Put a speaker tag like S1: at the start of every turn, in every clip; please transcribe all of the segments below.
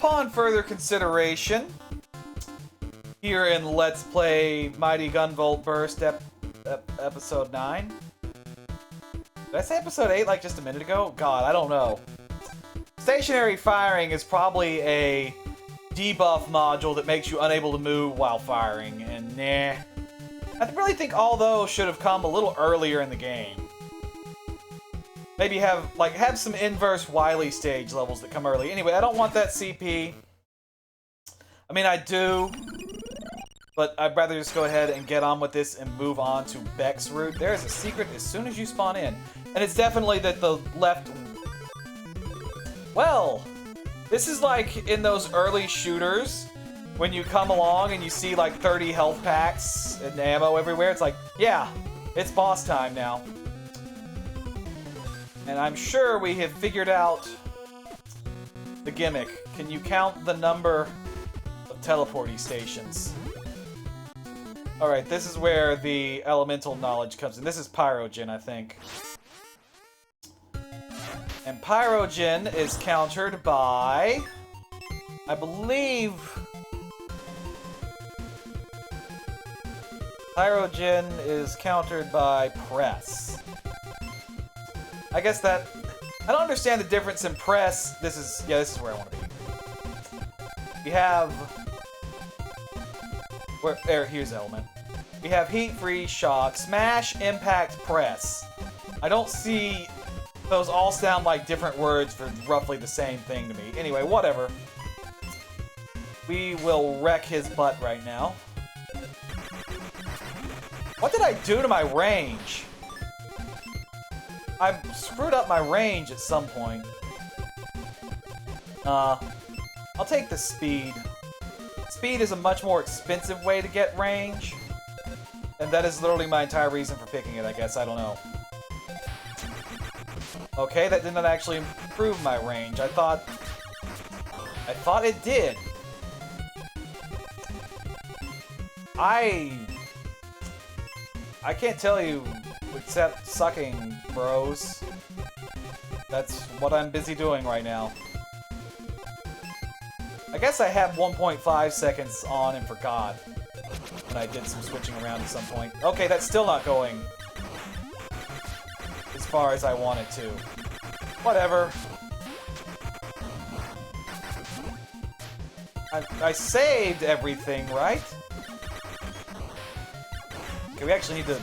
S1: upon further consideration, here in Let's Play Mighty Gunvolt Burst episode 9. Did I say episode 8 like just a minute ago? God, I don't know. Stationary firing is probably a debuff module that makes you unable to move while firing, and nah. I really think all those should have come a little earlier in the game. Maybe have some inverse Wily stage levels that come early. Anyway, I don't want that CP. I mean, I do, but I'd rather just go ahead and get on with this and move on to Beck's route. There is a secret as soon as you spawn in. And it's definitely that the left... Well, this is like in those early shooters when you come along and you see like 30 health packs and ammo everywhere. It's like, yeah, it's boss time now. And I'm sure we have figured out the gimmick. Can you count the number of teleporting stations? Alright, this is where the elemental knowledge comes in. This is Pyrogen, I think. And Pyrogen is countered by... I believe... Pyrogen is countered by Press. I guess that... I don't understand the difference in Press. This is where I want to be. We have... here's Element. We have Heat, Freeze, Shock, Smash, Impact, Press. I don't see... Those all sound like different words for roughly the same thing to me. Anyway, whatever. We will wreck his butt right now. What did I do to my range? I screwed up my range at some point. I'll take the speed. Speed is a much more expensive way to get range. And that is literally my entire reason for picking it, I guess. I don't know. Okay, that did not actually improve my range. I thought it did. I can't tell you except sucking, bros. That's what I'm busy doing right now. I guess I had 1.5 seconds on and forgot when I did some switching around at some point. Okay, that's still not going as far as I want it to. Whatever. I saved everything, right? Okay, we actually need to...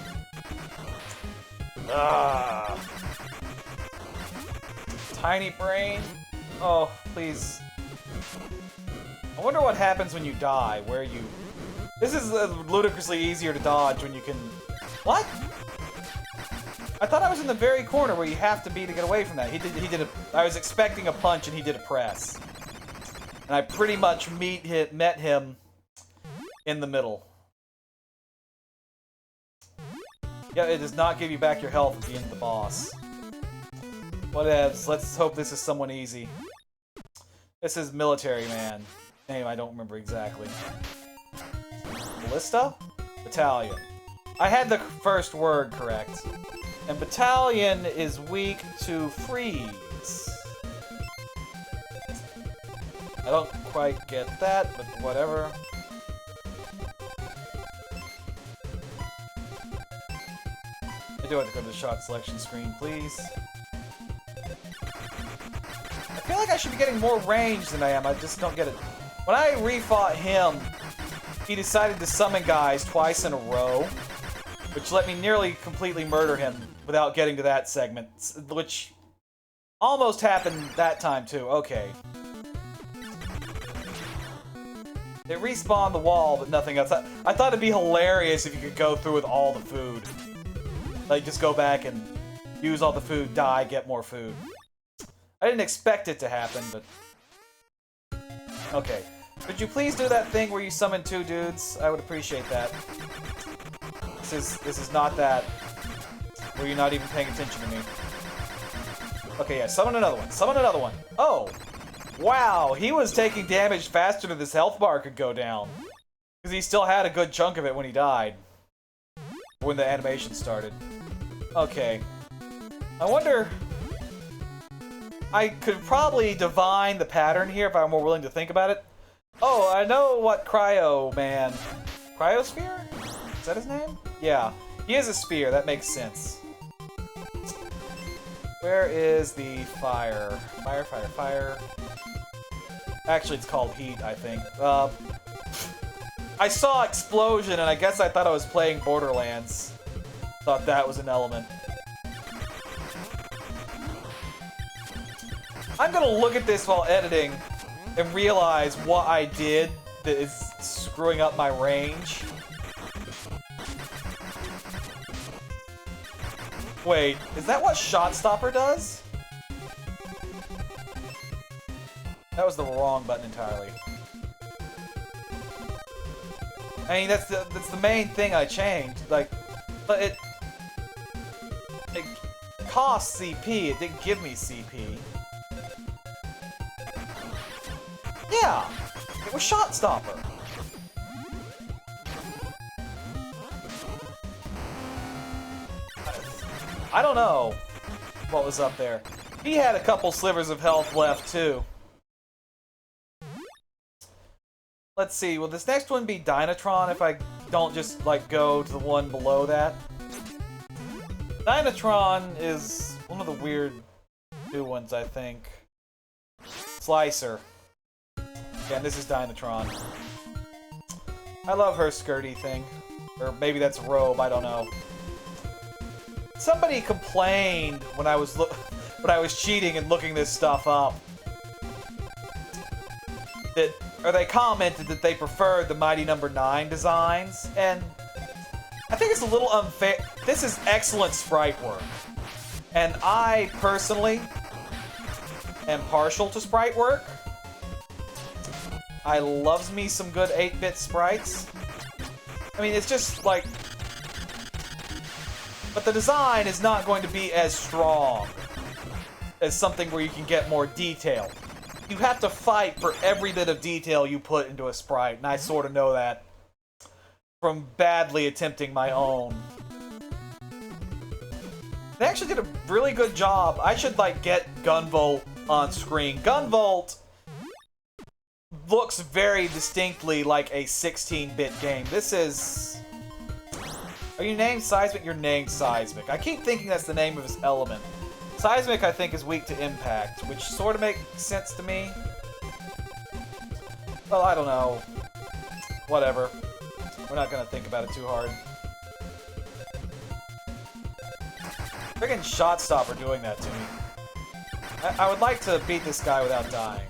S1: Tiny brain? Oh, please. I wonder what happens when you die, where you... This is ludicrously easier to dodge when you can... What? I thought I was in the very corner where you have to be to get away from that. He did a... I was expecting a punch and he did a press. And I pretty much met him in the middle. Yeah, it does not give you back your health at the end of the boss. Whatevs. Let's hope this is someone easy. This is Military Man. Name I don't remember exactly. Ballista? Battalion. I had the first word correct. And Battalion is weak to freeze. I don't quite get that, but whatever. I do have to go to the shot selection screen, please. I feel like I should be getting more range than I am, I just don't get it. When I refought him, he decided to summon guys twice in a row, which let me nearly completely murder him without getting to that segment, which almost happened that time too. Okay. They respawned the wall, but nothing else. I thought it'd be hilarious if you could go through with all the food. Like, just go back and use all the food, die, get more food. I didn't expect it to happen, but... Okay. Could you please do that thing where you summon two dudes? I would appreciate that. This is not that. Where you're not even paying attention to me. Okay, yeah, summon another one. Summon another one. Oh! Wow, he was taking damage faster than this health bar could go down. Because he still had a good chunk of it when he died. When the animation started. Okay. I wonder... I could probably divine the pattern here if I were more willing to think about it. Oh, I know what Cryo Man. Cryosphere? Is that his name? Yeah. He is a sphere, that makes sense. Where is the fire? Fire, fire, fire. Actually, it's called heat, I think. I saw explosion, and I guess I thought I was playing Borderlands. Thought that was an element. I'm gonna look at this while editing and realize what I did that is screwing up my range. Wait, is that what Shot Stopper does? That was the wrong button entirely. I mean, that's the main thing I changed. Like, but it costs CP. It didn't give me CP. Yeah, it was Shot Stopper. I don't know what was up there. He had a couple slivers of health left too. Let's see, will this next one be Dynatron if I don't just, like, go to the one below that? Dynatron is one of the weird new ones, I think. Slicer. Yeah, and this is Dynatron. I love her skirty thing. Or maybe that's robe, I don't know. Somebody complained when I was cheating and looking this stuff up. Or they commented that they preferred the Mighty Number 9 designs, and I think it's a little unfair. This is excellent sprite work, and I personally am partial to sprite work. I loves me some good 8-bit sprites. I mean, it's just like... But the design is not going to be as strong as something where you can get more detail. You have to fight for every bit of detail you put into a sprite, and I sort of know that from badly attempting my own. They actually did a really good job. I should, like, get Gunvolt on screen. Gunvolt looks very distinctly like a 16-bit game. This is... Are you named Seismic? You're named Seismic. I keep thinking that's the name of his element. Seismic, I think, is weak to impact, which sort of makes sense to me. Well, I don't know. Whatever. We're not gonna think about it too hard. Friggin' Shot Stopper doing that to me. I would like to beat this guy without dying.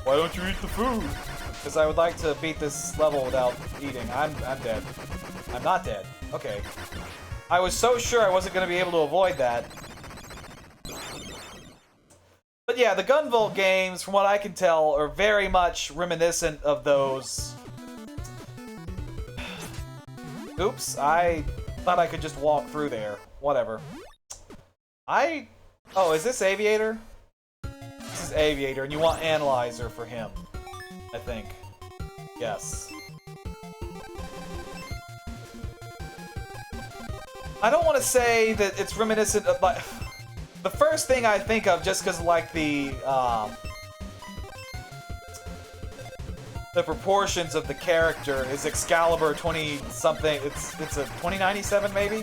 S1: Why don't you eat the food? Because I would like to beat this level without eating. I'm dead. I'm not dead. Okay. I was so sure I wasn't going to be able to avoid that. But yeah, the Gunvolt games, from what I can tell, are very much reminiscent of those. Oops, I thought I could just walk through there. Whatever. Oh, is this Aviator? This is Aviator, and you want Analyzer for him, I think. Yes. I don't want to say that it's reminiscent of, like, the first thing I think of, just because, like, the proportions of the character is Excalibur 20-something, it's a 2097 maybe?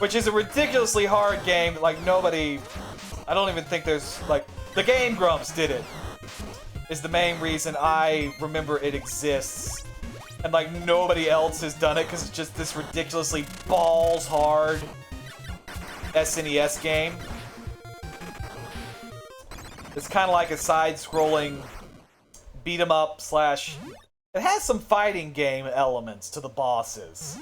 S1: Which is a ridiculously hard game that, like, nobody, I don't even think there's, like, the Game Grumps did it, is the main reason I remember it exists. And, like, nobody else has done it because it's just this ridiculously balls-hard SNES game. It's kind of like a side-scrolling beat-em-up slash... It has some fighting game elements to the bosses.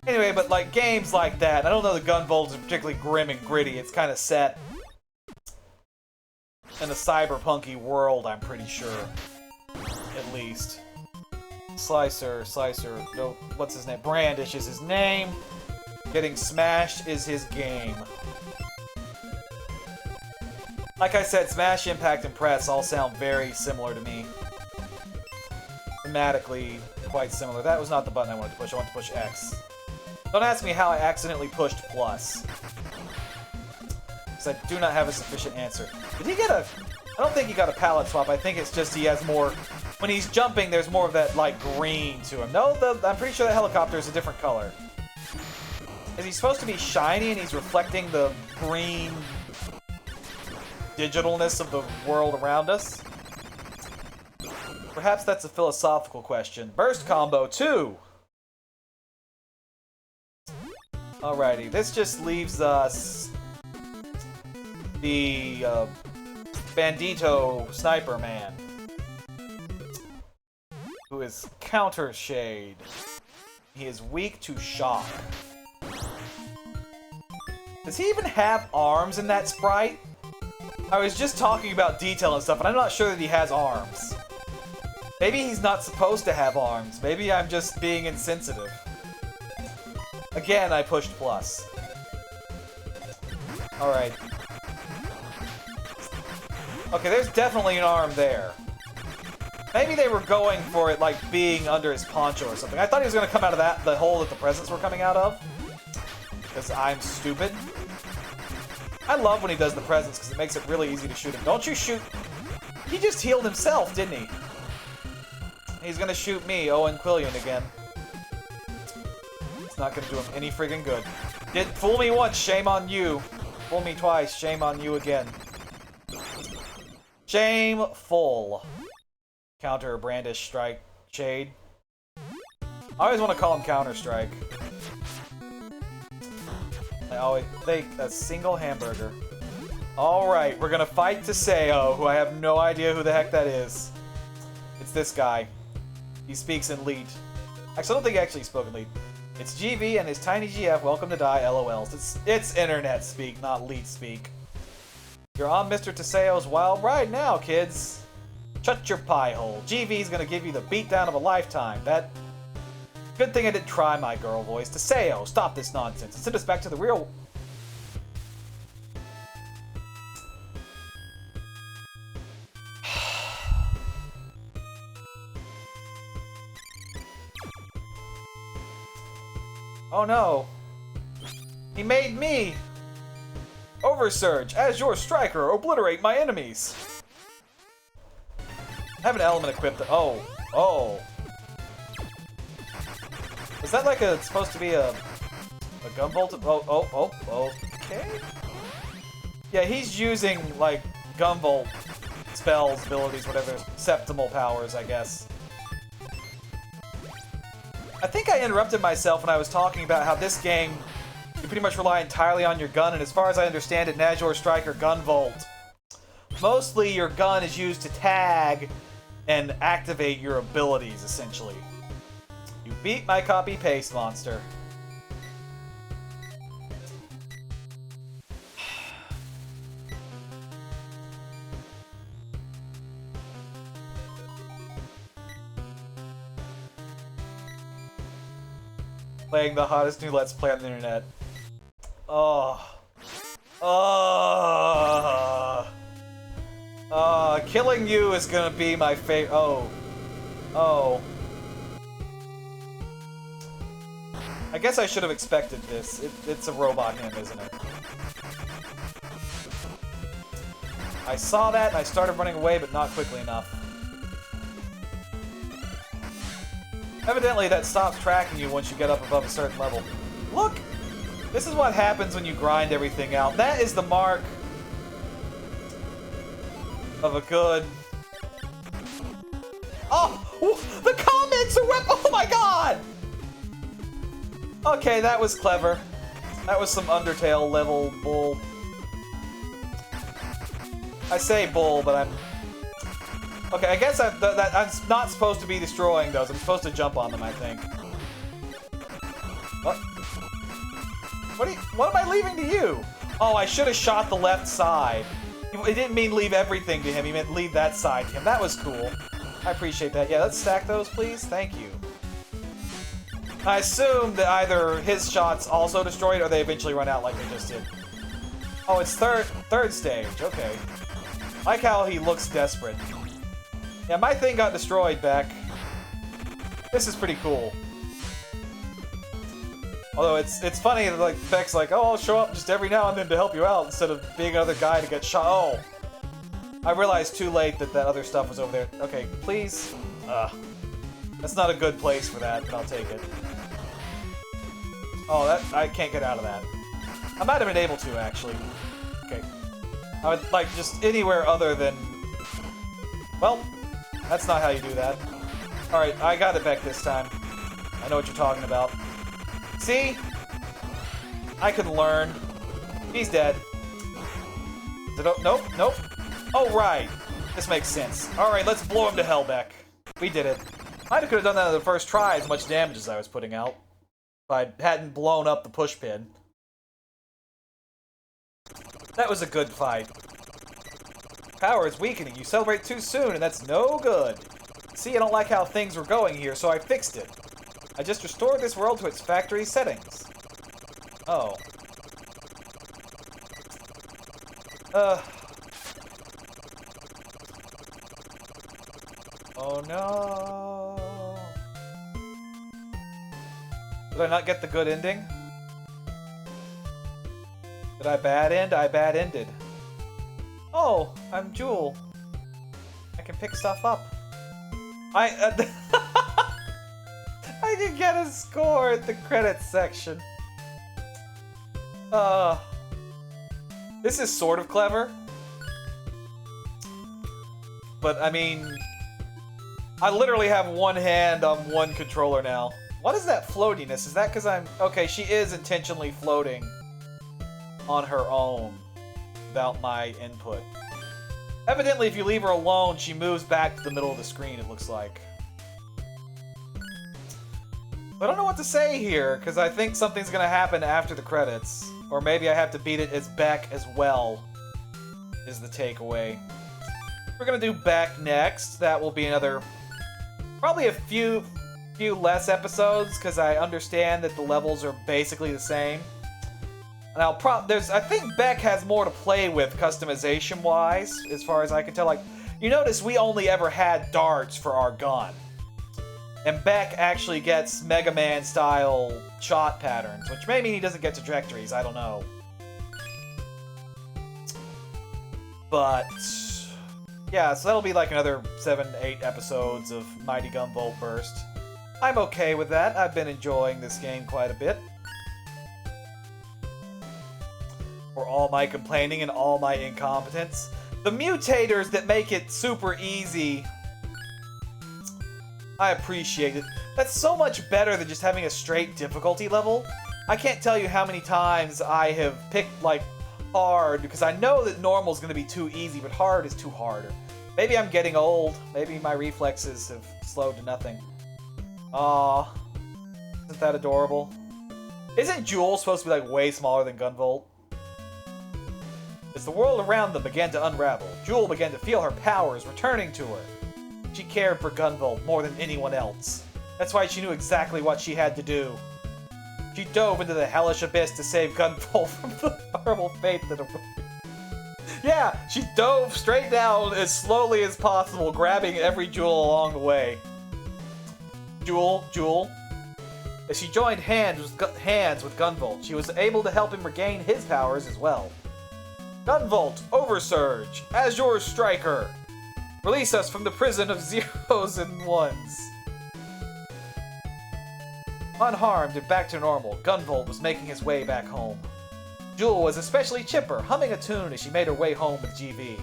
S1: Anyway, but, like, games like that, I don't know the Gunvolt is particularly grim and gritty. It's kind of set in a cyberpunky world, I'm pretty sure. At least. Slicer, no, what's his name? Brandish is his name. Getting smashed is his game. Like I said, Smash, Impact, and Press all sound very similar to me. Thematically, quite similar. That was not the button I wanted to push. I wanted to push X. Don't ask me how I accidentally pushed plus. because I do not have a sufficient answer. Did he get a... I don't think he got a palette swap. I think it's just he has more... When he's jumping, there's more of that, like, green to him. No, I'm pretty sure the helicopter is a different color. Is he supposed to be shiny and he's reflecting the green digitalness of the world around us? Perhaps that's a philosophical question. Burst combo 2! Alrighty, this just leaves us the Bandito Sniper Man, who is Counter Shade. He is weak to shock. Does he even have arms in that sprite? I was just talking about detail and stuff, and I'm not sure that he has arms. Maybe he's not supposed to have arms. Maybe I'm just being insensitive. Again, I pushed plus. Alright. Okay, there's definitely an arm there. Maybe they were going for it, like, being under his poncho or something. I thought he was going to come out of the hole that the presents were coming out of. Because I'm stupid. I love when he does the presents, because it makes it really easy to shoot him. Don't you shoot... He just healed himself, didn't he? He's going to shoot me, Owen Quillion, again. It's not going to do him any friggin' good. Did fool me once, shame on you. Fool me twice, shame on you again. Shameful. Counter Brandish Strike Shade. I always want to call him Counter Strike. I always think a single hamburger. Alright, we're gonna fight Teseo, who I have no idea who the heck that is. It's this guy. He speaks in Leet. Actually, I don't think he actually spoke in Leet. It's GV and his tiny GF, welcome to die, LOLs. It's internet speak, not Leet speak. You're on Mr. Teseo's wild ride now, kids. Shut your pie hole. GV's gonna give you the beatdown of a lifetime. That... Good thing I didn't try my girl voice. Teseo, stop this nonsense and send us back to the real... Oh no. He made me! Oversurge, Azure Striker, obliterate my enemies! I have an element equipped. Oh. Is that like a supposed to be a Gunvolt? Oh, okay. Yeah, he's using like Gunvolt spells, abilities, whatever, septimal powers, I guess. I think I interrupted myself when I was talking about how this game, you pretty much rely entirely on your gun, and as far as I understand it, in Azure Striker Gunvolt, mostly your gun is used to tag and activate your abilities, essentially. You beat my copy-paste monster. Playing the hottest new Let's Play on the internet. Killing you is gonna be my favorite. Oh. I guess I should have expected this. It's a robot him, isn't it? I saw that and I started running away, but not quickly enough. Evidently, that stops tracking you once you get up above a certain level. Look! This is what happens when you grind everything out. That is the mark of a good... Oh! The comments are web... Oh my god! Okay, that was clever. That was some Undertale level bull. I say bull, but I'm... Okay, I guess I'm not supposed to be destroying those. I'm supposed to jump on them, I think. What am I leaving to you? Oh, I should have shot the left side. It didn't mean leave everything to him. He meant leave that side to him. That was cool. I appreciate that. Yeah, let's stack those, please. Thank you. I assume that either his shots also destroyed or they eventually run out like they just did. Oh, it's third stage. Okay. I like how he looks desperate. Yeah, my thing got destroyed, Beck. This is pretty cool. Although it's funny that like Beck's like, oh, I'll show up just every now and then to help you out instead of being another guy to get shot. Oh, I realized too late that that other stuff was over there. Okay, please. That's not a good place for that, but I'll take it. Oh, that I can't get out of that. I might have been able to actually. Okay, I would like just anywhere other than. Well, that's not how you do that. All right, I got it Beck this time. I know what you're talking about. See? I can learn. He's dead. Nope, nope. Oh, right. This makes sense. Alright, let's blow him to hell, Beck. We did it. Might have could have done that on the first try, as much damage as I was putting out. If I hadn't blown up the push pin. That was a good fight. Power is weakening. You celebrate too soon, and that's no good. See, I don't like how things were going here, so I fixed it. I just restored this world to its factory settings. Oh. Oh no. Did I not get the good ending? Did I bad end? I bad ended. Oh, I'm Jewel. I can pick stuff up. I can get a score at the credits section. This is sort of clever. But, I mean... I literally have one hand on one controller now. What is that floatiness? Is that because I'm... Okay, she is intentionally floating on her own without my input. Evidently, if you leave her alone, she moves back to the middle of the screen, it looks like. I don't know what to say here, because I think something's going to happen after the credits. Or maybe I have to beat it as Beck as well, is the takeaway. We're going to do Beck next. That will be another... Probably a few less episodes, because I understand that the levels are basically the same. And I think Beck has more to play with customization-wise, as far as I can tell. Like, you notice we only ever had darts for our gun. And Beck actually gets Megaman style shot patterns, which may mean he doesn't get trajectories, I don't know. But yeah, so that'll be like another 7-8 episodes of Mighty Gunvolt Burst. I'm okay with that. I've been enjoying this game quite a bit. For all my complaining and all my incompetence. The mutators that make it super easy, I appreciate it. That's so much better than just having a straight difficulty level. I can't tell you how many times I have picked, like, hard, because I know that normal is going to be too easy, but hard is too hard. Maybe I'm getting old. Maybe my reflexes have slowed to nothing. Aww. Isn't that adorable? Isn't Jewel supposed to be, like, way smaller than Gunvolt? As the world around them began to unravel, Jewel began to feel her powers returning to her. She cared for Gunvolt more than anyone else. That's why she knew exactly what she had to do. She dove into the hellish abyss to save Gunvolt from the horrible fate that awaited. Yeah, she dove straight down as slowly as possible, grabbing every jewel along the way. Jewel. As she joined hands with Gunvolt, she was able to help him regain his powers as well. Gunvolt, Oversurge, Azure Striker. Release us from the prison of zeros and ones. Unharmed and back to normal, Gunvolt was making his way back home. Jewel was especially chipper, humming a tune as she made her way home with GV.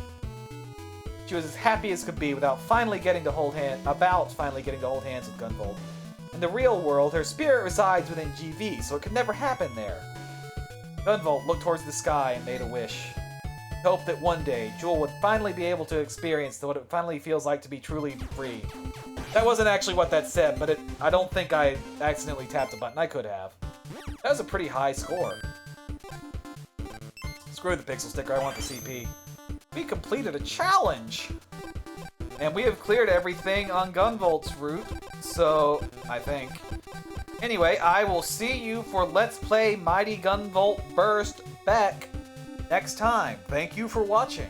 S1: She was as happy as could be about finally getting to hold hands with Gunvolt. In the real world, her spirit resides within GV, so it could never happen there. Gunvolt looked towards the sky and made a wish. He hoped that one day, Jewel would finally be able to experience what it finally feels like to be truly free. That wasn't actually what that said, but I don't think I accidentally tapped a button. I could have. That was a pretty high score. Screw the pixel sticker, I want the CP. We completed a challenge! And we have cleared everything on Gunvolt's route, so I think. Anyway, I will see you for Let's Play Mighty Gunvolt Burst Beck next time. Thank you for watching.